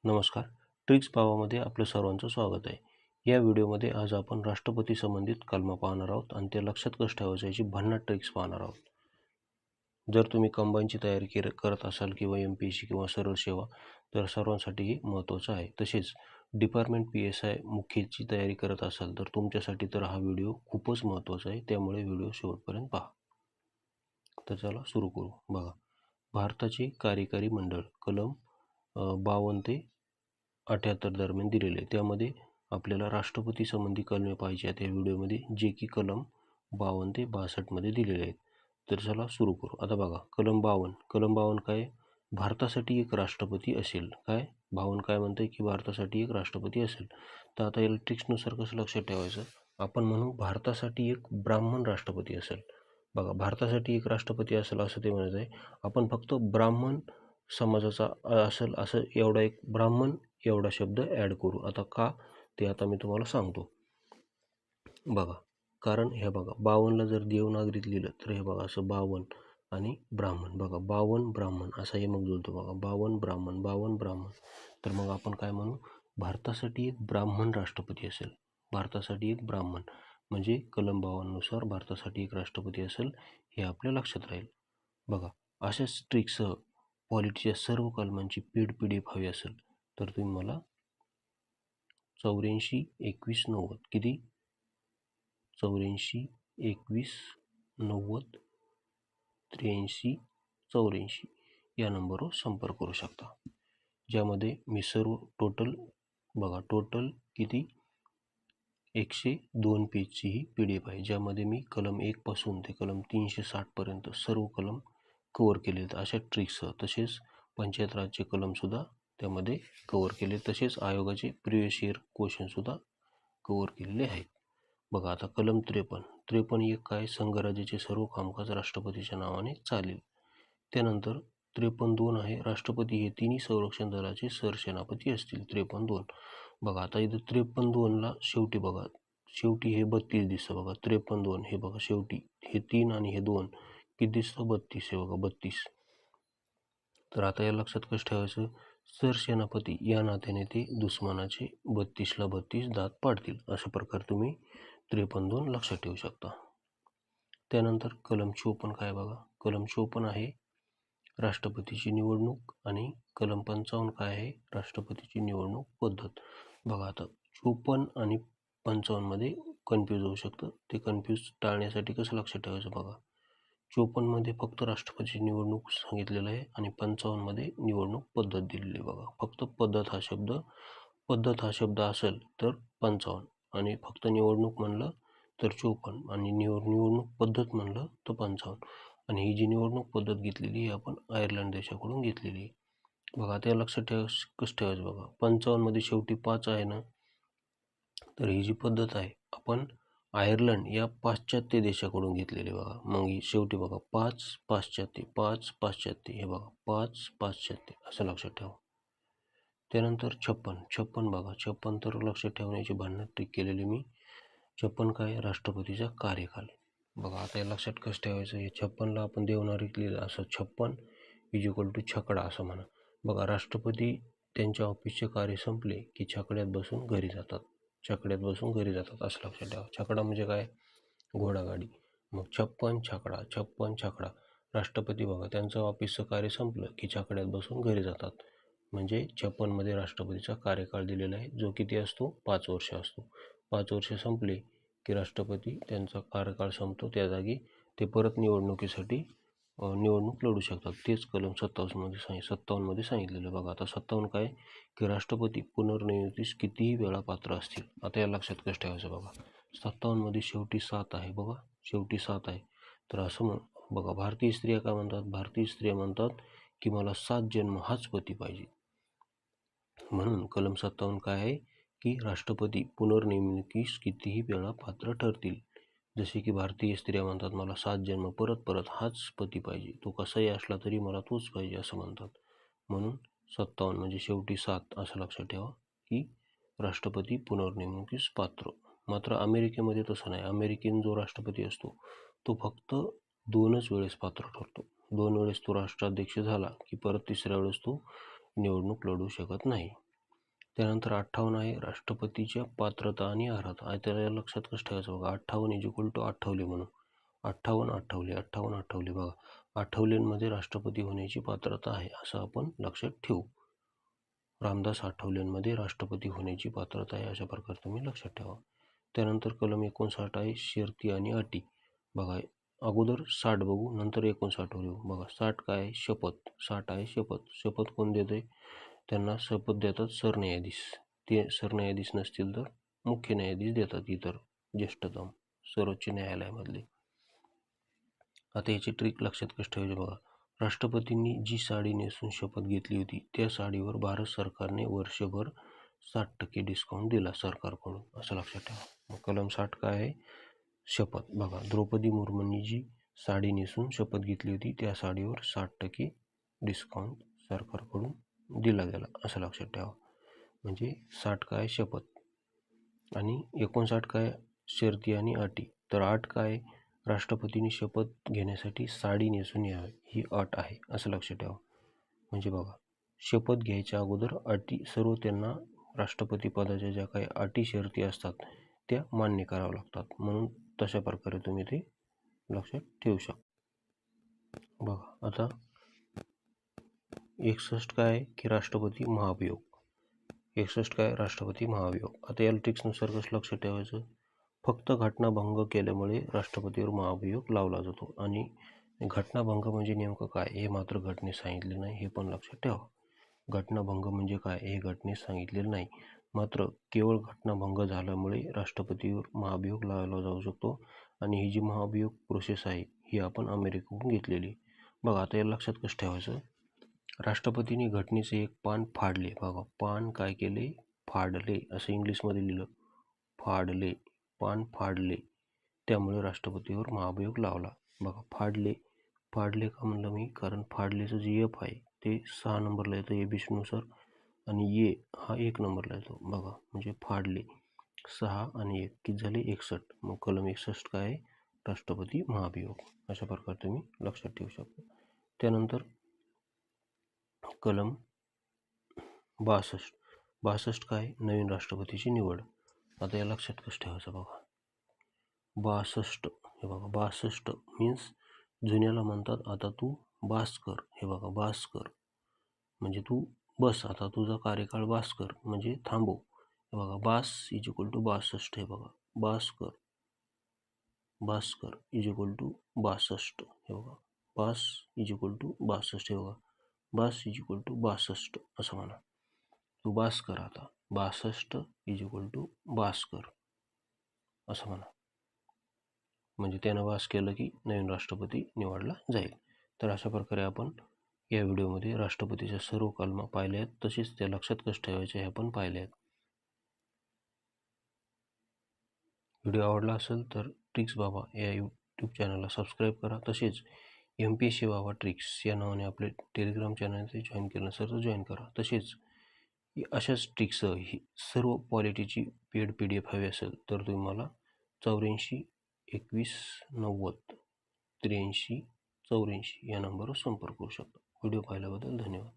नमस्कार. ट्रिक्स पावामध्ये आपलं सर्वांचं स्वागत आहे. या व्हिडिओमध्ये आज आपण राष्ट्रपती संबंधित कलमं पाहणार आहोत आणि ते लक्षात कसं ठेवायचं याची भन्नाट ट्रिक्स पाहणार आहोत. जर तुम्ही कंबाईनची तयारी करत असाल किंवा MPSC किंवा सरळ सेवा तर सर्वांसाठी हे महत्त्वाचं आहे. तसेच डिपार्टमेंट PSI मुख्यची तयारी करत असाल तर तुमच्यासाठी तर हा व्हिडिओ खूपच महत्त्वाचा आहे. त्यामुळे व्हिडिओ शेवटपर्यंत पहा. तर चला सुरू करू. बघा, भारताचे कार्यकारी मंडळ कलम 52 ते 78 दरम्यान दिलेले आहे. त्यामध्ये आपल्याला राष्ट्रपती संबंधी कलमे पाहिजे आहेत या व्हिडिओमध्ये, जे की कलम 52 ते 62 मध्ये दिलेले आहेत. तर चला सुरू करू. आता बघा, कलम 52 काय, भारतासाठी एक राष्ट्रपती असेल. काय 52 काय म्हणतंय की भारतासाठी एक राष्ट्रपती असेल. तर आता या ट्रिक्सनुसार कसं लक्षात ठेवायचं, आपण म्हणू भारतासाठी एक ब्राह्मण राष्ट्रपती असेल. बघा, भारतासाठी एक राष्ट्रपती असेल असं ते म्हणत आहे. आपण फक्त ब्राह्मण समाजाचा असेल असं एवढा एक ब्राह्मण एवढा शब्द ॲड करू. आता का ते आता मी तुम्हाला सांगतो. बघा, कारण हे बघा 52ला जर देवनागरीत लिहिलं तर हे बघा असं 52 आणि ब्राह्मण. बघा 52 ब्राह्मण असा हे मग जुळतो. बघा 52 ब्राह्मण. तर मग आपण काय म्हणू, भारतासाठी एक ब्राह्मण राष्ट्रपती असेल. भारतासाठी एक ब्राह्मण म्हणजे कलम 52 नुसार भारतासाठी एक राष्ट्रपती असेल, हे आपल्या लक्षात राहील. बघा, अशाच ट्रिक्ससह पॉलिटीच्या सर्व कलमांची PDF हवी असेल तर तुम्ही मला 84 21 90 किती 84 21 90 83 84 या नंबरवर संपर्क करू शकता. ज्यामध्ये मी सर्व टोटल किती 102 पेजची ही PDF आहे. ज्यामध्ये मी कलम 1 पासून ते कलम 360 पर्यंत सर्व कलम कव्हर केले आहेत अशा ट्रिक्ससह. तसेच पंचायत राजचे कलमसुद्धा त्यामध्ये कव्हर केले. तसेच आयोगाचे प्रिव्हियस इयर क्वेश्चनसुद्धा कव्हर केलेले आहेत. बघा, आता कलम 53 एक काय, संघराज्याचे सर्व कामकाज राष्ट्रपतीच्या नावाने चालेल. त्यानंतर 53(2) आहे, राष्ट्रपती हे तिन्ही संरक्षण दलाचे सरसेनापती असतील. 53(2). बघा, आता इथं 53(2)ला शेवटी हे 32 दिसतं. बघा 53(2) हे बघा शेवटी हे 3 आणि हे 2 किती दिसतं 32 हे बघा 32. तर आता या लक्षात कसं ठेवायचं, सरसेनापती या नात्याने ते दुश्मनाचे 32ला 32 दात पाडतील. अशा प्रकारे तुम्ही 53(2) लक्षात ठेवू शकता. त्यानंतर कलम 54 काय बघा, कलम 54 आहे राष्ट्रपतीची निवडणूक आणि कलम 55 काय आहे, राष्ट्रपतीची निवडणूक पद्धत. बघा, आता 54 आणि 55 मध्ये कन्फ्यूज होऊ शकतं. ते कन्फ्यूज टाळण्यासाठी कसं लक्षात ठेवायचं, बघा 54 मध्ये फक्त राष्ट्रपतीची निवडणूक सांगितलेलं आहे आणि 55 मध्ये निवडणूक पद्धत दिलेली आहे. बघा, फक्त पद्धत हा शब्द असेल तर 55 आणि फक्त निवडणूक म्हणलं तर 54 आणि निवडणूक पद्धत म्हणलं तर 55. आणि ही जी निवडणूक पद्धत घेतलेली ही आपण आयर्लंड देशाकडून घेतलेली आहे. बघा, आता लक्षात कसं ठेवायचं, बघा 55 मध्ये शेवटी 5 आहे ना, तर ही जी पद्धत आहे आपण आयर्लंड या पाश्चात्य देशाकडून घेतलेली. बघा, मग ही शेवटी बघा 5 पाश्चात्य हे बघा 5 पाश्चात्य असं लक्षात ठेवा. त्यानंतर 56 बघा, 56 तर लक्षात ठेवण्याची भन्नाट ट्रिक केलेली मी. 56 काय, राष्ट्रपतीचा कार्यकाल. बघा, आता या लक्षात कसं ठेवायचं, हे 56ला आपण देवनागरीत लिहिलं असं 56 = छकडा असं म्हणा. बघा, राष्ट्रपती त्यांच्या ऑफिसचे कार्य संपले की छकड्यात बसून घरी जातात असं लक्षात ठेवा. छकडा म्हणजे काय, घोडागाडी. मग 56 छकडा. राष्ट्रपती बघा त्यांचं ऑफिसचं कार्य संपलं की छकड्यात बसून घरी जातात. म्हणजे 56 मध्ये राष्ट्रपतीचा कार्यकाळ दिलेला आहे, जो किती असतो 5 वर्ष असतो. 5 वर्ष संपले की राष्ट्रपती त्यांचा कार्यकाळ संपतो, त्या जागी ते परत निवडणुकीसाठी निवडणूक लढू शकतात. तेच कलम 57 मध्ये सांगितलेलं. बघा, आता 57 काय की राष्ट्रपती पुनर्नियुक्तीस कितीही वेळा पात्र असतील. आता या लक्षात कसं ठेवायचं, बघा 57 मध्ये शेवटी 7 आहे. बघा शेवटी 7 आहे. तर असं बघा, भारतीय स्त्रिया काय म्हणतात, भारतीय स्त्रिया म्हणतात की मला 7 जन्म हाच पती पाहिजे. म्हणून कलम 57 काय आहे की राष्ट्रपती पुनर्नियुक्तीस कितीही वेळा पात्र ठरतील. जसे की भारतीय स्त्रिया म्हणतात मला 7 जन्म परत हाच पती पाहिजे, तो कसाही असला तरी मला तोच पाहिजे असं म्हणतात. म्हणून 57 म्हणजे शेवटी 7 असं लक्षात ठेवा की राष्ट्रपती पुनर्नियुक्तीस पात्र. मात्र अमेरिकेमध्ये तसं नाही. अमेरिकेन जो राष्ट्रपती असतो तो फक्त 2च वेळेस पात्र ठरतो. 2 वेळेस तो राष्ट्राध्यक्ष झाला की परत 3ऱ्या वेळेस तो निवडणूक लढू शकत नाही. त्यानंतर 58 आहे राष्ट्रपतीच्या पात्रता आणि अर्हता. त्याला लक्षात कसं ठेवायचं बघा. 58 इज टू आठवले म्हणून 58 आठवले बघा. आठवलेंमध्ये राष्ट्रपती होण्याची पात्रता आहे असं आपण लक्षात ठेवू. रामदास आठवलेंमध्ये राष्ट्रपती होण्याची पात्रता आहे अशा प्रकारे तुम्ही लक्षात ठेवा. त्यानंतर कलम 59 आहे शर्ती आणि अटी. बघा अगोदर 60 बघू नंतर 59 येऊ. बघा 60 काय आहे शपथ. 60 आहे शपथ. शपथ कोण देते? त्यांना शपथ देतात सरन्यायाधीश. ते सरन्यायाधीश नसतील तर मुख्य न्यायाधीश देतात इतर ज्येष्ठतम सर्वोच्च न्यायालयामधले. आता याची ट्रिक लक्षात कसं ठेवायची बघा. राष्ट्रपतींनी जी साडी नेसून शपथ घेतली होती त्या साडीवर भारत सरकारने वर्षभर 60% डिस्काउंट दिला सरकारकडून असं लक्षात ठेवा. मग कलम 60 काय आहे शपथ. बघा द्रौपदी मुर्मूंनी जी साडी नेसून शपथ घेतली होती त्या साडीवर 60% डिस्काउंट सरकारकडून दिला गेला असं लक्षात ठेवा. म्हणजे 60 काय शपथ आणि 59 काय शर्ती आणि अटी. तर 8 काय राष्ट्रपतींनी शपथ घेण्यासाठी साडी नेसून यावे ही अट आहे असं लक्षात ठेवा. म्हणजे बघा शपथ घ्यायच्या अगोदर अटी सर्व त्यांना राष्ट्रपती पदाच्या ज्या काही अटी शर्ती असतात त्या मान्य कराव्या लागतात. म्हणून तशा प्रकारे तुम्ही ते लक्षात ठेवू शकता. बघा आता 61 काय की राष्ट्रपती महाभियोग. 61 काय राष्ट्रपती महाभियोग. आता या ट्रिक्सनुसार कसं लक्षात ठेवायचं. फक्त घटनाभंग केल्यामुळे राष्ट्रपतीवर महाभियोग लावला जातो आणि घटनाभंग म्हणजे नेमकं काय हे मात्र घटनेत सांगितले नाही हे पण लक्षात ठेवा. घटनाभंग म्हणजे काय हे घटनेत सांगितलेलं नाही. मात्र केवळ घटनाभंग झाल्यामुळे राष्ट्रपतीवर महाभियोग लावला जाऊ शकतो आणि ही जी महाभियोग प्रोसेस आहे ही आपण अमेरिकेकडून घेतलेली. बघा आता या लक्षात कसं ठेवायचं. राष्ट्रपतींनी घटनेचे एक पान फाडले. बघा पान काय केले फाडले असं इंग्लिशमध्ये लिहिलं. फाडले पान फाडले त्यामुळे राष्ट्रपतीवर महाभियोग लावला. बघा फाडले का म्हणलं मी कारण फाडलेचं जे एफ आहे ते 6 नंबरला येतं एबीसीनुसार आणि ए हा 1 नंबरला येतो. बघा म्हणजे फाडले 6 आणि 1 किती झाले 61. मग कलम 61 काय आहे राष्ट्रपती महाभियोग अशा प्रकारे तुम्ही लक्षात ठेवू शकता. त्यानंतर कलम 62 काय नवीन राष्ट्रपतीची निवड. आता या लक्षात कसं ठेवायचं बघा. 62 हे बघा 62 मीन्स जुन्याला म्हणतात आता तू बास कर. हे बघा बास कर म्हणजे तू बस आता तुझा कार्यकाळ बास कर म्हणजे थांबव. हे बघा बास इज इक्वल टू 62. हे बघा बास कर इज इक्वल टू 62. हे बघा बास इज इक्वल टू 62. हे बघा बास इज इक्वल टू 62 असं म्हणा. तू बास कर आता 62 इज इक्वल टू बास कर असं म्हणा. म्हणजे त्यानं वास केलं की नवीन राष्ट्रपती निवडला जाईल. तर अशा प्रकारे आपण या व्हिडिओमध्ये राष्ट्रपतीच्या सर्व कलमा पाहिल्या आहेत तसेच त्या लक्षात कसं ठेवायचे हे आपण पाहिले आहेत. व्हिडिओ आवडला असेल तर ट्रिक्स बाबा या यूट्यूब चॅनलला सबस्क्राईब करा. तसेच MPSC बाबा ट्रिक्स या नावाने आपले टेलिग्राम चॅनल ते जॉईन केलं नसेल तर जॉईन करा. तसेच अशाच ट्रिक्स ही सर्व क्वालिटीची पेड PDF हवी असेल तर तुम्ही मला 84 21 90 83 84 या नंबरवर संपर्क करू शकता. व्हिडिओ पाहिल्याबद्दल धन्यवाद.